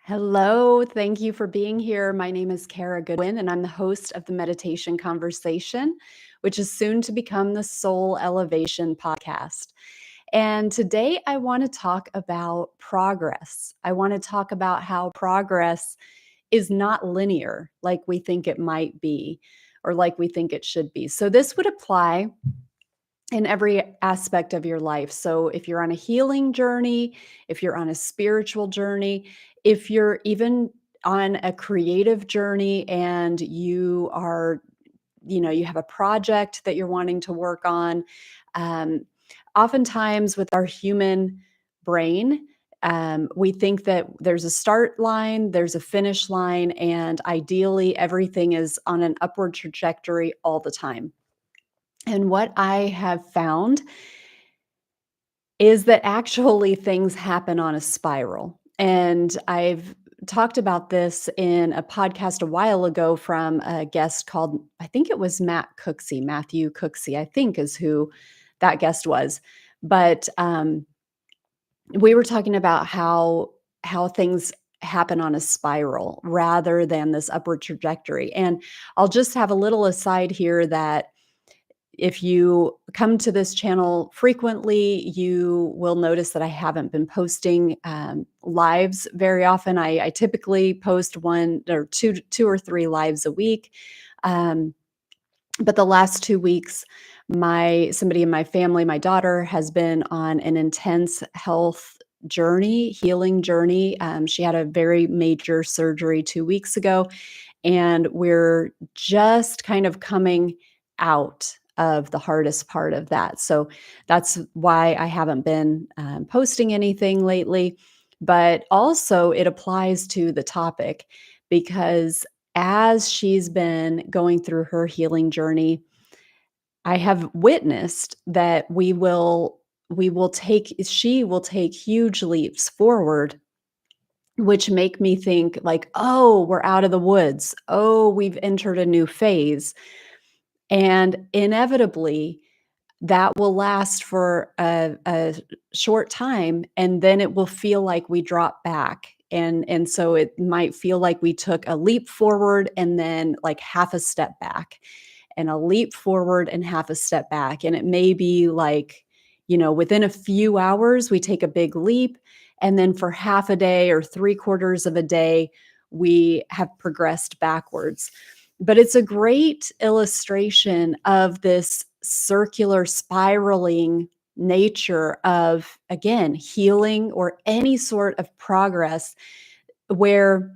Hello, thank you for being here. My name is Kara Goodwin, and I'm the host of the Meditation Conversation, which is soon to become the Soul Elevation podcast. And today I want to talk about progress. I want to talk about how progress is not linear like we think it might be or like we think it should be. So, this would apply in every aspect of your life. So if you're on a healing journey, if you're on a spiritual journey, if you're even on a creative journey and you have a project that you're wanting to work on, um, oftentimes with our human brain, we think that there's a start line, there's a finish line, and ideally everything is on an upward trajectory all the time. And what I have found is that actually things happen on a spiral. And I've talked about this in a podcast a while ago from a guest called, I think it was Matthew Cooksey, I think is who that guest was. But we were talking about how things happen on a spiral rather than this upward trajectory. And I'll just have a little aside here that if you come to this channel frequently, you will notice that I haven't been posting lives very often. I typically post one or two or three lives a week. Um, but the last 2 weeks, my somebody in my family, my daughter, has been on an intense health journey, healing journey. She had a very major surgery 2 weeks ago, and we're just kind of coming out of the hardest part of that. So that's why I haven't been posting anything lately. But also, it applies to the topic because as she's been going through her healing journey, I have witnessed that she will take huge leaps forward, which make me think like, "Oh, we're out of the woods. Oh, we've entered a new phase." And inevitably, that will last for a short time, and then it will feel like we drop back. And so it might feel like we took a leap forward and then, like, half a step back, and a leap forward and half a step back. And it may be like, within a few hours, we take a big leap. And then for half a day or three-quarters of a day, we have progressed backwards. But it's a great illustration of this circular spiraling nature of, again, healing or any sort of progress where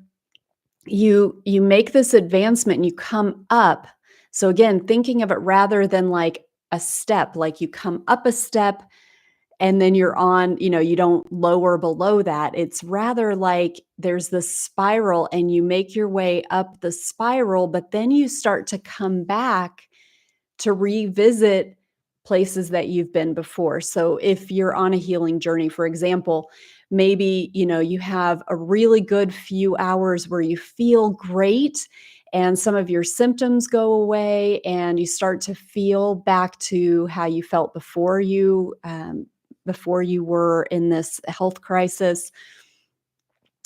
you make this advancement and you come up. So again, thinking of it rather than like a step, like you come up a step and then you're on, you don't lower below that. It's rather like there's this spiral and you make your way up the spiral, but then you start to come back to revisit places that you've been before. So if you're on a healing journey, for example, maybe, you have a really good few hours where you feel great and some of your symptoms go away and you start to feel back to how you felt before you were in this health crisis.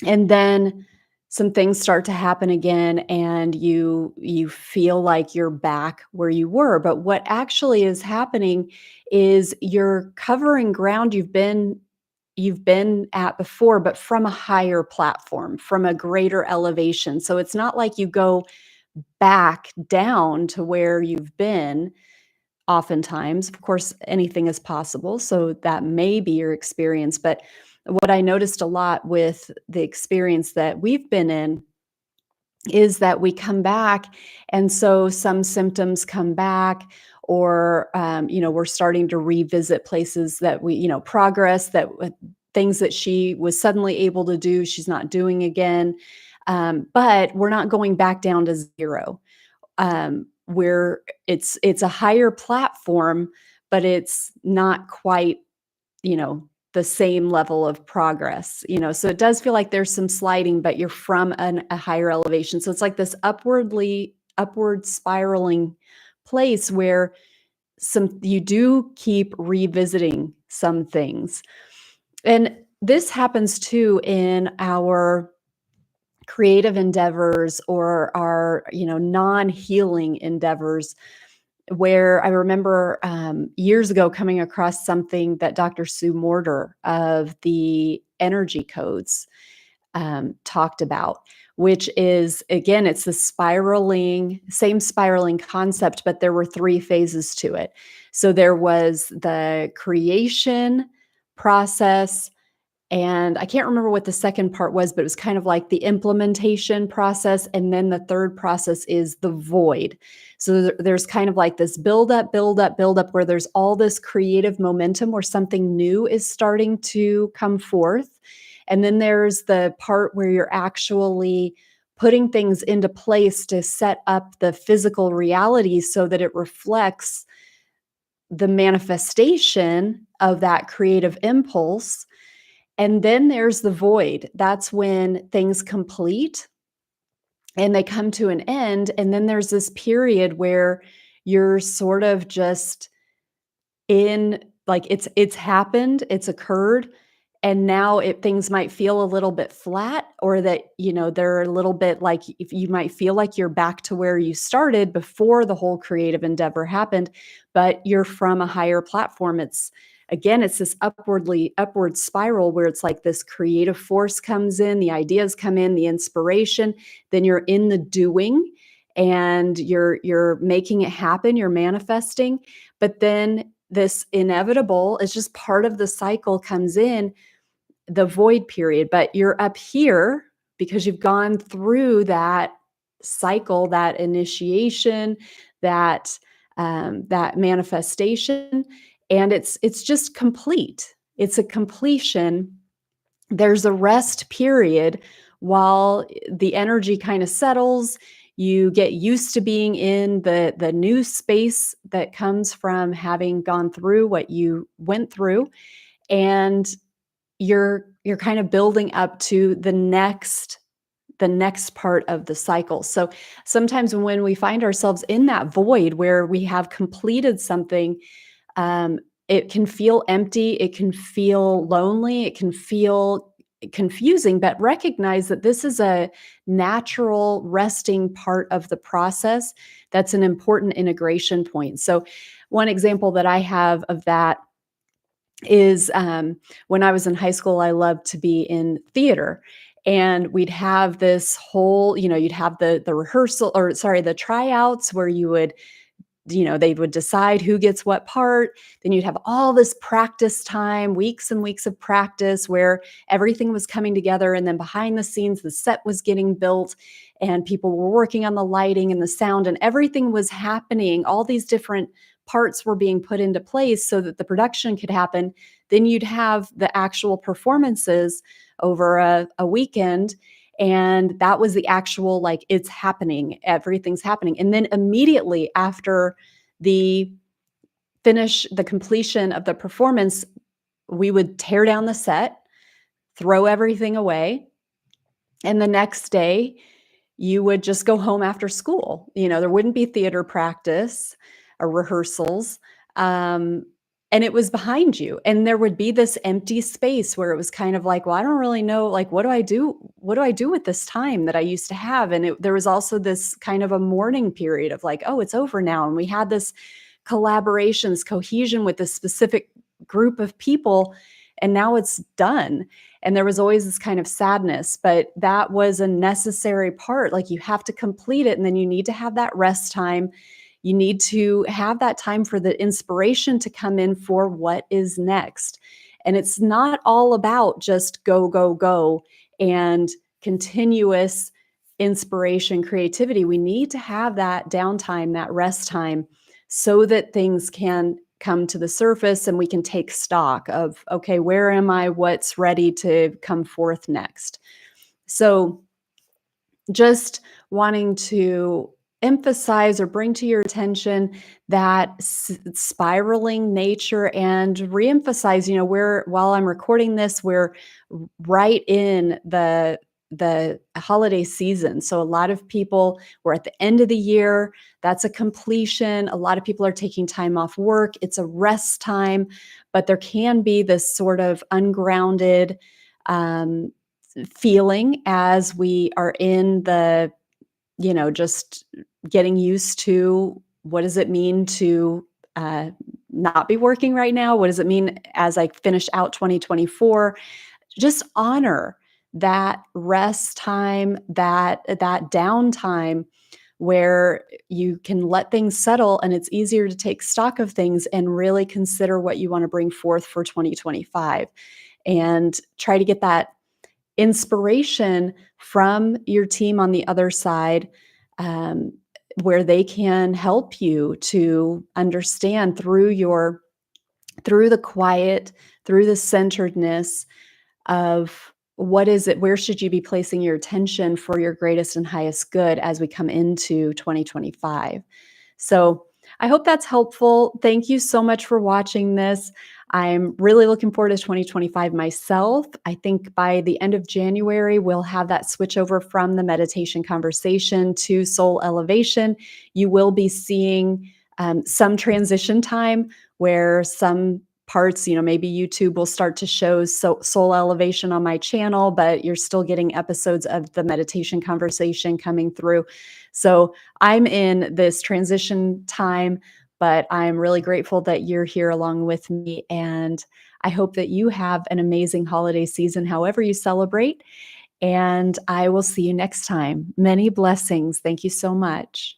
And then some things start to happen again and you feel like you're back where you were. But what actually is happening is you're covering ground you've been at before, but from a higher platform, from a greater elevation. So it's not like you go back down to where you've been. Oftentimes, of course, anything is possible, so that may be your experience. But what I noticed a lot with the experience that we've been in is that we come back, and so some symptoms come back, or we're starting to revisit places that progress that things that she was suddenly able to do, she's not doing again. But we're not going back down to zero. Where it's a higher platform, but it's not quite, the same level of progress. So it does feel like there's some sliding, but you're from a higher elevation. So it's like this upward spiraling place where you do keep revisiting some things. And this happens too in our creative endeavors or our, non-healing endeavors, where I remember years ago coming across something that Dr. Sue Morter of the energy codes talked about, which is, again, it's the same spiraling concept, but there were three phases to it. So there was the creation process, and I can't remember what the second part was, but it was kind of like the implementation process. And then the third process is the void. So there's kind of like this build up, build up, build up, where there's all this creative momentum where something new is starting to come forth. And then there's the part where you're actually putting things into place to set up the physical reality so that it reflects the manifestation of that creative impulse. And then there's the void. That's when things complete and they come to an end. And then there's this period where you're sort of just in, like, it's happened, it's occurred, and now things might feel a little bit flat, or that, they're a little bit like, if you might feel like you're back to where you started before the whole creative endeavor happened, but you're from a higher platform. It's this upward spiral where it's like this creative force comes in, the ideas come in, the inspiration, then you're in the doing and you're making it happen, you're manifesting. But then this inevitable is just part of the cycle comes in, the void period. But you're up here because you've gone through that cycle, that initiation, that manifestation, and it's just complete. It's a completion. There's a rest period while the energy kind of settles. You get used to being in the new space that comes from having gone through what you went through, and you're kind of building up to the next part of the cycle. So sometimes when we find ourselves in that void where we have completed something, it can feel empty, it can feel lonely, it can feel confusing, but recognize that this is a natural resting part of the process. That's an important integration point. So one example that I have of that is when I was in high school, I loved to be in theater. And we'd have this whole, you'd have the rehearsal, or sorry, the tryouts, where you would, they would decide who gets what part. Then you'd have all this practice time, weeks and weeks of practice where everything was coming together. And then behind the scenes, the set was getting built and people were working on the lighting and the sound, and everything was happening. All these different parts were being put into place so that the production could happen. Then you'd have the actual performances over a weekend. And that was the actual, like, it's happening, everything's happening. And then immediately after the the completion of the performance, we would tear down the set, throw everything away. And the next day, you would just go home after school. There wouldn't be theater practice or rehearsals. And it was behind you. And there would be this empty space where it was kind of like, well, I don't really know, like, what do I do? What do I do with this time that I used to have? And there was also this kind of a mourning period of like, oh, it's over now. And we had this collaborations, cohesion with this specific group of people, and now it's done. And there was always this kind of sadness, but that was a necessary part. Like, you have to complete it, and then you need to have that rest time. You need to have that time for the inspiration to come in for what is next. And it's not all about just go, go, go and continuous inspiration, creativity. We need to have that downtime, that rest time, so that things can come to the surface and we can take stock of, okay, where am I? What's ready to come forth next? So just wanting to emphasize or bring to your attention that spiraling nature, and reemphasize, while I'm recording this, we're right in the holiday season. So a lot of people, we're at the end of the year. That's a completion. A lot of people are taking time off work. It's a rest time, but there can be this sort of ungrounded, feeling as we are in the, just getting used to what does it mean to uh, not be working right now? What does it mean as I finish out 2024? Just honor that rest time, that downtime where you can let things settle and it's easier to take stock of things and really consider what you want to bring forth for 2025 and try to get that inspiration from your team on the other side, um, where they can help you to understand through the quiet, through the centeredness of what is it, where should you be placing your attention for your greatest and highest good as we come into 2025. So I hope that's helpful. Thank you so much for watching this. I'm really looking forward to 2025 myself. I think by the end of January, we'll have that switch over from the meditation conversation to soul elevation. You will be seeing some transition time where some parts, maybe YouTube will start to show soul elevation on my channel, but you're still getting episodes of the meditation conversation coming through. So I'm in this transition time, but I'm really grateful that you're here along with me. And I hope that you have an amazing holiday season, however you celebrate. And I will see you next time. Many blessings. Thank you so much.